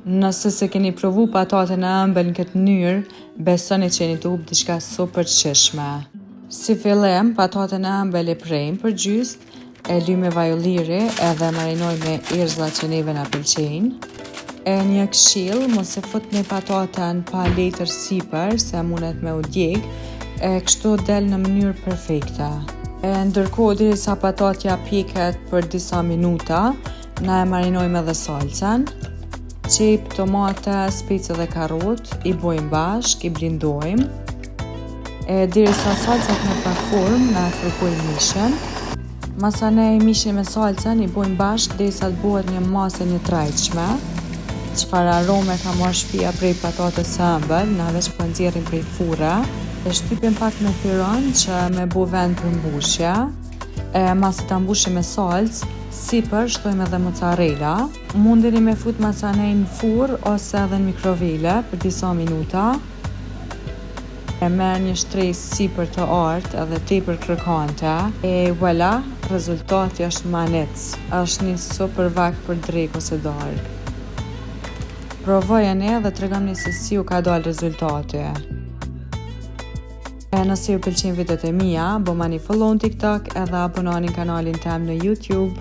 Nëse se keni provu pataten e ëmbël në këtë mënyrë, besoni që jeni të hup diçka super të shishme. Si fillim, pataten e ëmbël e prejmë për gjysmë, e lyj me vaj ulliri edhe marinoj me erëza që neve na pëlqejnë. E një këshill, mos e futni pataten pa letër sipër, se mundet me u djeg, e kështu del në mënyrë perfekte. E ndërkohë derisa patatja pjeket për disa minuta, na e marinojmë edhe salcën. Qep, tomate, specë dhe karrot, i bojmë bashk, i blendojmë. Derisa salcat me përform, na e fërkojmë mishin. Masanej mishin me salcën i bojmë bashk derisa të bëhet një masë një trajtshme. Çfarë arome ka marrë shtëpia prej patates së ëmbël, na veç po nxjerrim prej furre. E shtypim pak me pyron që me bu vend për mbushje. Masi ta mbushim me salcë, sipër shtojmë edhe mozzarella. Mundeni me fut masanej në furrë ose edhe në mikrovele për disa minuta. E merr një shtresë sipër të artë edhe tepër krokante. E voilà, rezultati është manec. Është një super vak për drekë ose darkë. Provojeni dhe tregoni se si u ka dalë rezultati. Nëse ju pëlqejnë videot e mia, bëmani follow në TikTok edhe abononi kanalin tem në YouTube.